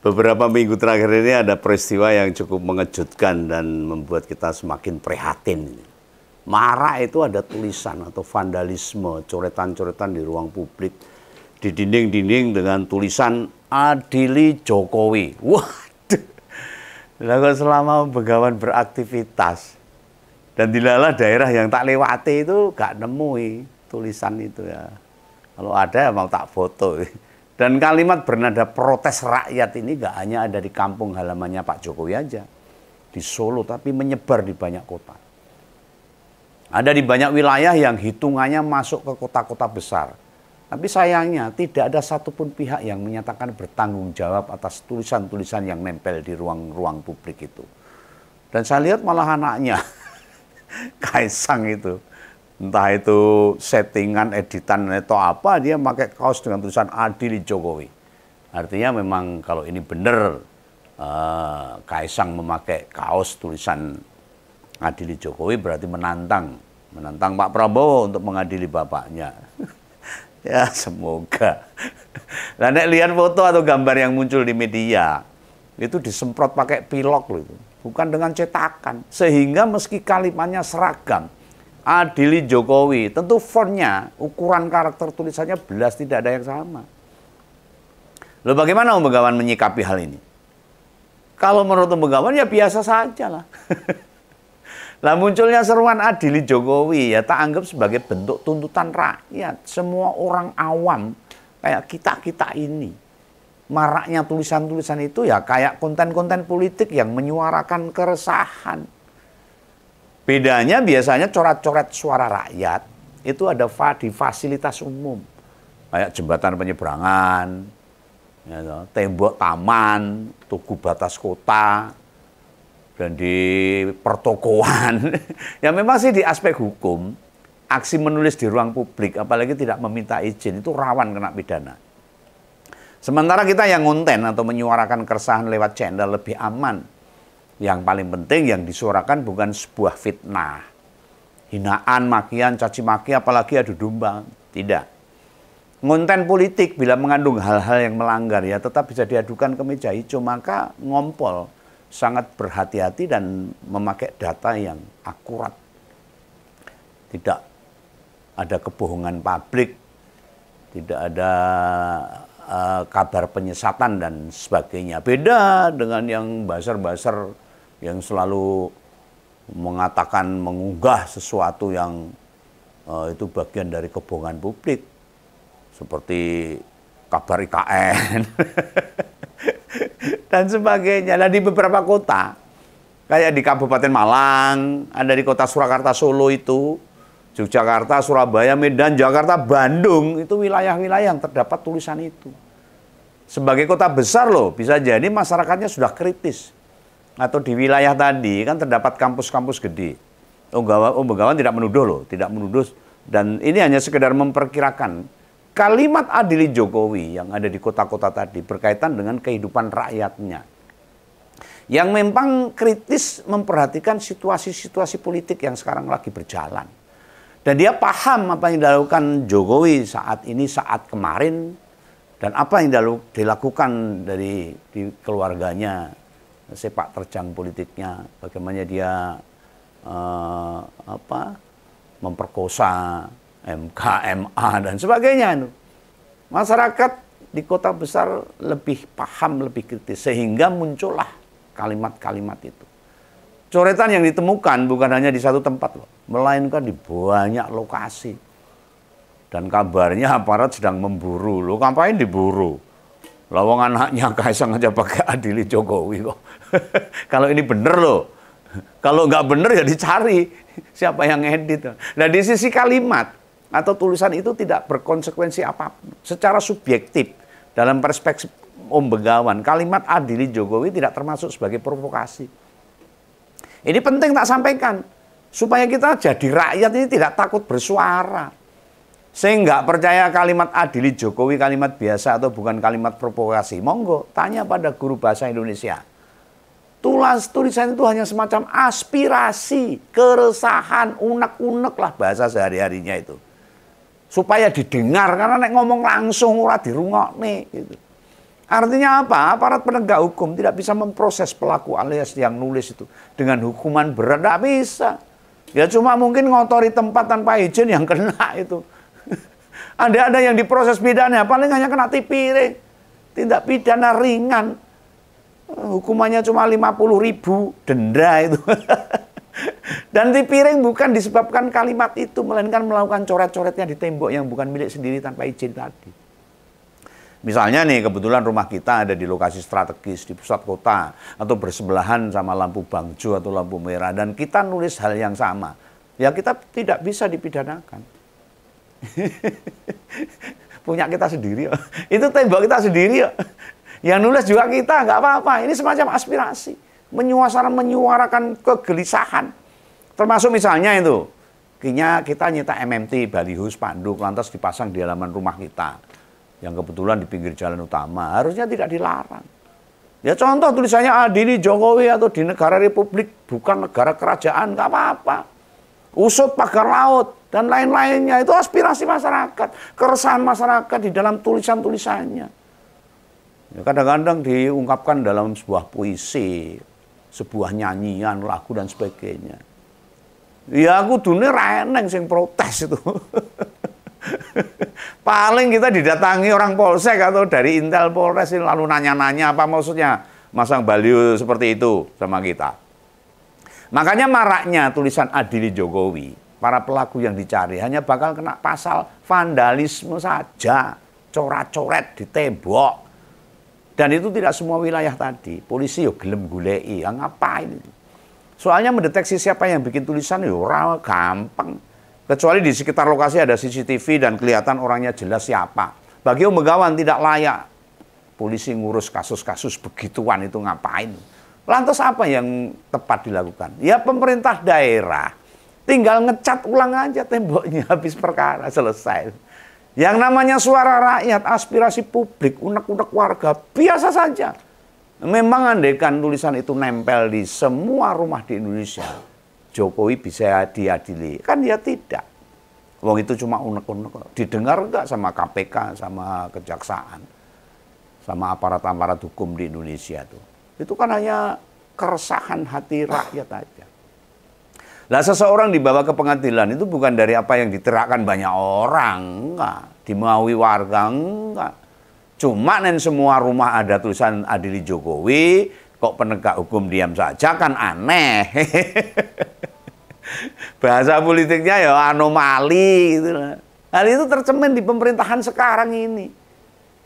Beberapa minggu terakhir ini ada peristiwa yang cukup mengejutkan dan membuat kita semakin prihatin. Marak itu ada tulisan atau vandalisme, coretan-coretan di ruang publik, di dinding-dinding dengan tulisan Adili Jokowi. Waduh, lalu selama Begawan beraktivitas dan dilalah daerah yang tak lewati itu gak nemui tulisan itu ya. Kalau ada mau tak foto. Dan kalimat bernada protes rakyat ini gak hanya ada di kampung halamannya Pak Jokowi aja, di Solo, tapi menyebar di banyak kota. Ada di banyak wilayah yang hitungannya masuk ke kota-kota besar. Tapi sayangnya tidak ada satupun pihak yang menyatakan bertanggung jawab atas tulisan-tulisan yang nempel di ruang-ruang publik itu. Dan saya lihat malah anaknya, Kaisang itu, entah itu settingan, editan atau apa, dia pakai kaos dengan tulisan Adili Jokowi. Artinya memang kalau ini benar, Kaisang memakai kaos tulisan Adili Jokowi berarti menantang Pak Prabowo untuk mengadili bapaknya. Ya semoga. Nah, nek lihat foto atau gambar yang muncul di media, itu disemprot pakai pilok loh itu, bukan dengan cetakan. Sehingga meski kalimatnya seragam, Adili Jokowi, tentu fontnya, ukuran karakter tulisannya belas tidak ada yang sama. Lalu bagaimana Om Begawan menyikapi hal ini? Kalau menurut Om Begawan ya biasa saja lah. Lah munculnya seruan Adili Jokowi ya tak anggap sebagai bentuk tuntutan rakyat. Semua orang awam kayak kita-kita ini. Maraknya tulisan-tulisan itu ya kayak konten-konten politik yang menyuarakan keresahan. Bedanya biasanya coret-coret suara rakyat itu ada di fasilitas umum. Kayak jembatan penyeberangan, ya, tembok taman, tugu batas kota, dan di pertokoan. Ya memang sih di aspek hukum, aksi menulis di ruang publik, apalagi tidak meminta izin, itu rawan kena pidana. Sementara kita yang konten atau menyuarakan keresahan lewat channel lebih aman. Yang paling penting yang disuarakan bukan sebuah fitnah, hinaan, makian, caci maki, apalagi adu domba. Tidak. Konten politik bila mengandung hal-hal yang melanggar ya tetap bisa diadukan ke meja hijau, maka ngompol sangat berhati-hati dan memakai data yang akurat. Tidak ada kebohongan publik, tidak ada kabar penyesatan dan sebagainya. Beda dengan yang buzzer-buzzer yang selalu mengatakan, mengunggah sesuatu yang itu bagian dari kebohongan publik. Seperti kabar IKN. Dan sebagainya. Nah, di beberapa kota, kayak di Kabupaten Malang, ada di kota Surakarta, Solo itu, Yogyakarta, Surabaya, Medan, Jakarta, Bandung, itu wilayah-wilayah yang terdapat tulisan itu. Sebagai kota besar loh, bisa jadi masyarakatnya sudah kritis. Atau di wilayah tadi, kan terdapat kampus-kampus gede. Om Begawan tidak menuduh loh, tidak menuduh. Dan ini hanya sekedar memperkirakan. Kalimat Adili Jokowi yang ada di kota-kota tadi berkaitan dengan kehidupan rakyatnya. Yang memang kritis memperhatikan situasi-situasi politik yang sekarang lagi berjalan. Dan dia paham apa yang dilakukan Jokowi saat ini, saat kemarin. Dan apa yang dilakukan di keluarganya, sepak terjang politiknya. Bagaimana dia memperkosa MK, MA, dan sebagainya. Masyarakat di kota besar lebih paham, lebih kritis. Sehingga muncullah kalimat-kalimat itu. Coretan yang ditemukan bukan hanya di satu tempat loh, melainkan di banyak lokasi. Dan kabarnya aparat sedang memburu. Loh, ngapain diburu? Lawang anaknya Kaisang aja pakai Adili Jokowi kok. Kalau ini bener loh. Kalau nggak bener ya dicari siapa yang edit. Nah di sisi kalimat atau tulisan itu tidak berkonsekuensi apapun. Secara subjektif, dalam perspektif Om Begawan, kalimat Adili Jokowi tidak termasuk sebagai provokasi. Ini penting tak sampaikan, supaya kita jadi rakyat ini tidak takut bersuara. Saya nggak percaya kalimat Adili Jokowi kalimat biasa atau bukan kalimat provokasi. Monggo, tanya pada guru bahasa Indonesia. Tulisan itu hanya semacam aspirasi, keresahan, unek-unek lah bahasa sehari-harinya itu. Supaya didengar, karena nek ngomong langsung ora dirungokne gitu. Artinya apa? Aparat penegak hukum tidak bisa memproses pelaku alias yang nulis itu dengan hukuman berat, tidak bisa. Ya cuma mungkin ngotori tempat tanpa izin yang kena itu. Ada yang diproses pidana, paling hanya kena tipiring. Tindak pidana ringan. Hukumannya cuma 50.000 denda itu. Dan tipiring bukan disebabkan kalimat itu, melainkan melakukan coret-coretnya di tembok yang bukan milik sendiri tanpa izin tadi. Misalnya nih, kebetulan rumah kita ada di lokasi strategis di pusat kota atau bersebelahan sama lampu bangjo atau lampu merah, dan kita nulis hal yang sama, ya kita tidak bisa dipidanakan. Punya kita sendiri ya. Itu tembok kita sendiri ya. Yang nulis juga kita, nggak apa-apa. Ini semacam aspirasi, menyuarakan kegelisahan. Termasuk misalnya itu, kita nyita MMT, baliho, spanduk, lantas dipasang di halaman rumah kita, yang kebetulan di pinggir jalan utama, harusnya tidak dilarang. Ya contoh tulisannya adili Jokowi atau di negara republik, bukan negara kerajaan, nggak apa-apa. Usut pagar laut, dan lain-lainnya, itu aspirasi masyarakat, keresahan masyarakat di dalam tulisan-tulisannya. Ya, kadang-kadang diungkapkan dalam sebuah puisi, sebuah nyanyian, lagu, dan sebagainya. Ya aku dunia reneng sing protes itu. Paling kita didatangi orang polsek atau dari Intel Polres lalu nanya-nanya apa maksudnya masang baliho seperti itu sama kita. Makanya maraknya tulisan adili Jokowi, para pelaku yang dicari hanya bakal kena pasal vandalisme saja, coret-coret di tembok. Dan itu tidak semua wilayah tadi. Polisi yo gelem goleki, ngapain itu? Soalnya mendeteksi siapa yang bikin tulisan yo ora gampang. Kecuali di sekitar lokasi ada CCTV dan kelihatan orangnya jelas siapa. Bagi Om Begawan tidak layak polisi ngurus kasus-kasus begituan, itu ngapain? Lantas apa yang tepat dilakukan? Ya pemerintah daerah tinggal ngecat ulang aja temboknya, habis perkara, selesai. Yang namanya suara rakyat, aspirasi publik, unek-unek warga, biasa saja. Memang andaikan tulisan itu nempel di semua rumah di Indonesia, Jokowi bisa diadili. Kan dia tidak. Wong itu cuma unek-unek. Didengar enggak sama KPK, sama kejaksaan, sama aparat-aparat hukum di Indonesia tuh. Itu kan hanya keresahan hati rakyat aja. Lah seseorang dibawa ke pengadilan itu bukan dari apa yang diteriakkan banyak orang, enggak. Dimaui warga, enggak. Cuma nen semua rumah ada tulisan adili Jokowi, kok penegak hukum diam saja, kan aneh. Bahasa politiknya ya anomali gitu. Hal itu tercemin di pemerintahan sekarang ini.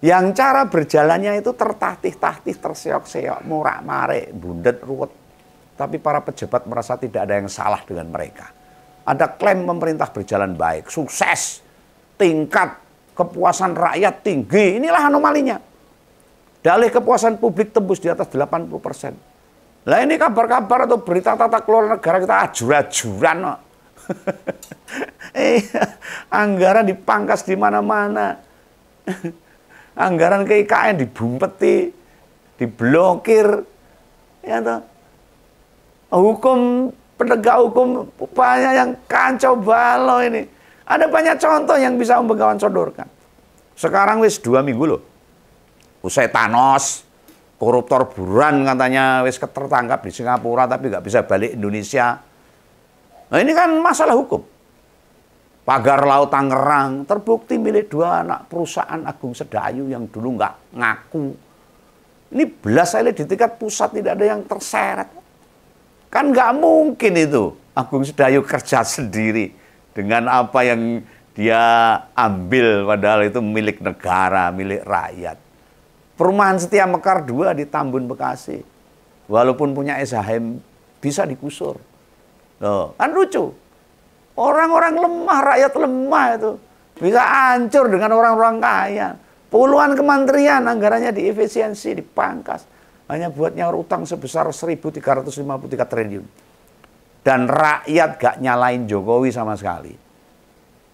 Yang cara berjalannya itu tertatih-tatih, terseok-seok, morak-marik, bundet, ruwet. Tapi para pejabat merasa tidak ada yang salah dengan mereka. Ada klaim pemerintah berjalan baik, sukses, tingkat kepuasan rakyat tinggi. Inilah anomalinya. Dalih kepuasan publik tembus di atas 80%. Lah ini kabar-kabar atau berita tata kelola negara kita ajur-ajuran. No. Anggaran dipangkas di mana-mana. Anggaran ke IKN dibumpeti, diblokir. Ya toh. Hukum, penegak hukum banyak yang kacau balau ini. Ada banyak contoh yang bisa Om Begawan sodorkan. Sekarang wis 2 minggu loh. Usai Thanos, koruptor buruan katanya wis tertangkap di Singapura tapi nggak bisa balik Indonesia. Nah ini kan masalah hukum. Pagar Laut Tangerang terbukti milik 2 anak perusahaan Agung Sedayu yang dulu nggak ngaku. Ini belas elit di tingkat pusat tidak ada yang terseret. Kan nggak mungkin itu Agung Sedayu kerja sendiri dengan apa yang dia ambil padahal itu milik negara, milik rakyat. Perumahan Setia Mekar 2 di Tambun, Bekasi. Walaupun punya SHM bisa digusur. Loh, kan lucu. Orang-orang lemah, rakyat lemah itu. Bisa hancur dengan orang-orang kaya. Puluhan kementerian anggarannya diefisiensi, dipangkas. Hanya buat nyaur utang sebesar 1.353 triliun. Dan rakyat gak nyalain Jokowi sama sekali.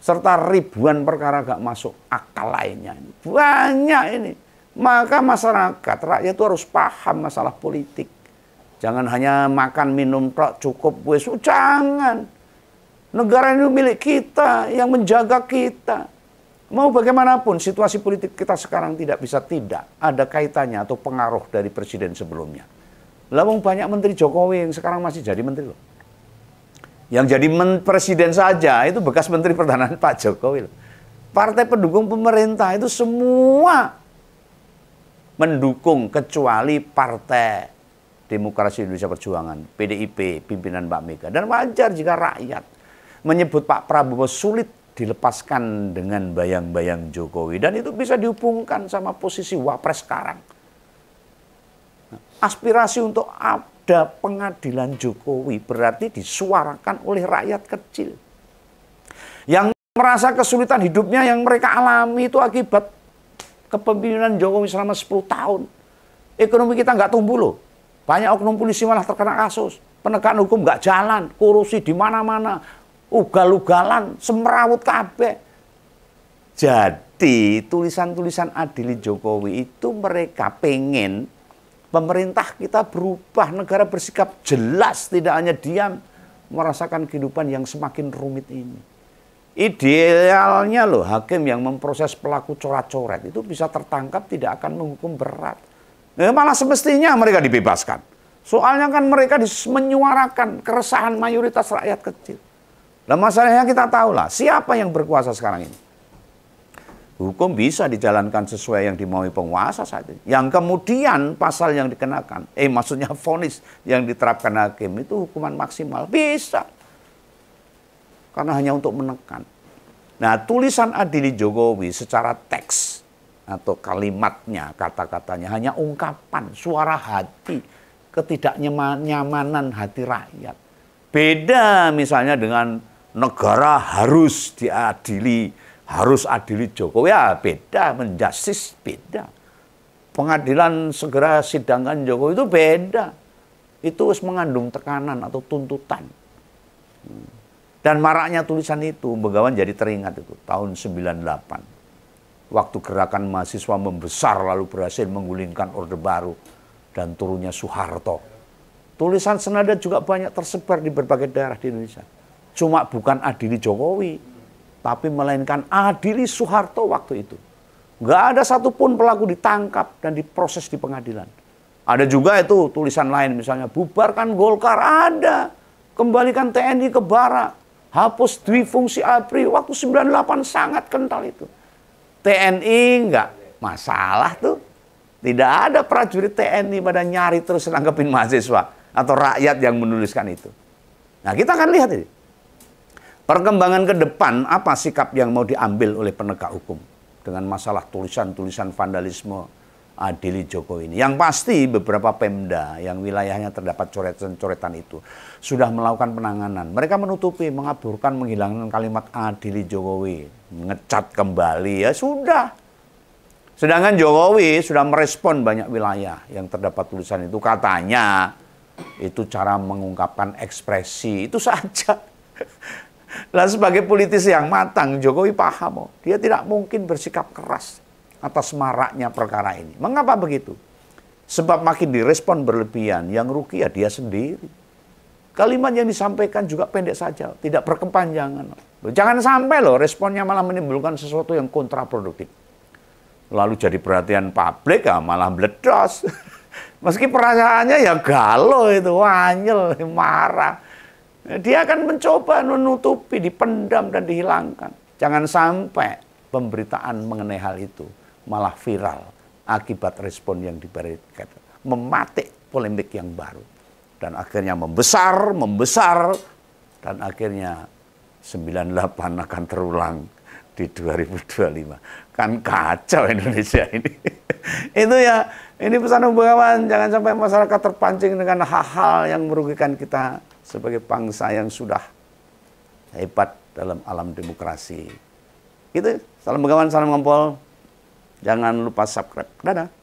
Serta ribuan perkara gak masuk akal lainnya. Banyak ini. Maka masyarakat, rakyat itu harus paham masalah politik. Jangan hanya makan, minum, cukup, wes. Jangan. Negara ini milik kita, yang menjaga kita. Mau bagaimanapun situasi politik kita sekarang tidak bisa tidak ada kaitannya atau pengaruh dari presiden sebelumnya. Lalu banyak menteri Jokowi yang sekarang masih jadi menteri loh. Yang jadi presiden saja itu bekas menteri pertahanan Pak Jokowi loh. Partai pendukung pemerintah itu semua mendukung kecuali Partai Demokrasi Indonesia Perjuangan, PDIP, pimpinan Mbak Mega. Dan wajar jika rakyat menyebut Pak Prabowo sulit dilepaskan dengan bayang-bayang Jokowi. Dan itu bisa dihubungkan sama posisi Wapres sekarang. Aspirasi untuk ada pengadilan Jokowi berarti disuarakan oleh rakyat kecil. Yang merasa kesulitan hidupnya yang mereka alami itu akibat kepemimpinan Jokowi selama 10 tahun. Ekonomi kita nggak tumbuh loh. Banyak oknum polisi malah terkena kasus. Penegakan hukum nggak jalan. Korupsi di mana-mana. Ugal-ugalan, semerawut kabeh. Jadi tulisan-tulisan Adili Jokowi itu mereka pengen pemerintah kita berubah, negara bersikap jelas, tidak hanya diam merasakan kehidupan yang semakin rumit ini. Idealnya loh hakim yang memproses pelaku coret-coret itu bisa tertangkap, tidak akan menghukum berat. Malah semestinya mereka dibebaskan. Soalnya kan mereka menyuarakan keresahan mayoritas rakyat kecil. Nah masalahnya kita tahu lah, siapa yang berkuasa sekarang ini? Hukum bisa dijalankan sesuai yang dimaui penguasa saat ini. Yang kemudian pasal yang dikenakan, maksudnya vonis yang diterapkan hakim itu hukuman maksimal. Bisa. Karena hanya untuk menekan. Nah tulisan Adili Jokowi secara teks atau kalimatnya, kata-katanya hanya ungkapan, suara hati, ketidaknyamanan hati rakyat. Beda misalnya dengan negara harus diadili, harus adili Jokowi, ya beda, menjustice beda. Pengadilan segera sidangkan Jokowi itu beda. Itu harus mengandung tekanan atau tuntutan. Dan maraknya tulisan itu, Begawan jadi teringat itu, tahun 98. Waktu gerakan mahasiswa membesar lalu berhasil menggulingkan Orde Baru dan turunnya Soeharto. Tulisan senada juga banyak tersebar di berbagai daerah di Indonesia. Cuma bukan Adili Jokowi, tapi melainkan Adili Soeharto waktu itu. Nggak ada satupun pelaku ditangkap dan diproses di pengadilan. Ada juga itu tulisan lain, misalnya bubarkan Golkar, ada. Kembalikan TNI ke Barak, hapus dwifungsi ABRI, waktu 98 sangat kental itu. TNI nggak masalah tuh. Tidak ada prajurit TNI pada nyari terus nangkepin mahasiswa atau rakyat yang menuliskan itu. Nah kita akan lihat ini. Perkembangan ke depan, apa sikap yang mau diambil oleh penegak hukum dengan masalah tulisan-tulisan vandalisme Adili Jokowi ini. Yang pasti beberapa Pemda yang wilayahnya terdapat coretan-coretan itu sudah melakukan penanganan. Mereka menutupi, mengaburkan, menghilangkan kalimat Adili Jokowi, ngecat kembali, ya sudah. Sedangkan Jokowi sudah merespon banyak wilayah yang terdapat tulisan itu. Katanya itu cara mengungkapkan ekspresi, itu saja. Lah sebagai politisi yang matang, Jokowi paham, dia tidak mungkin bersikap keras atas maraknya perkara ini. Mengapa begitu? Sebab makin direspon berlebihan, yang rugi ya dia sendiri. Kalimat yang disampaikan juga pendek saja, tidak berkepanjangan. Jangan sampai loh responnya malah menimbulkan sesuatu yang kontraproduktif. Lalu jadi perhatian publik, ya malah meledos. Meski perasaannya ya galau itu, wanyel, marah. Dia akan mencoba menutupi, dipendam dan dihilangkan. Jangan sampai pemberitaan mengenai hal itu malah viral akibat respon yang diberikan. Mematik polemik yang baru. Dan akhirnya membesar, dan akhirnya 98 akan terulang di 2025. Kan kacau Indonesia ini. Itu ya, ini pesan Begawan, jangan sampai masyarakat terpancing dengan hal-hal yang merugikan kita sebagai bangsa yang sudah hebat dalam alam demokrasi. Gitu, salam Begawan, salam ngompol. Jangan lupa subscribe. Dadah.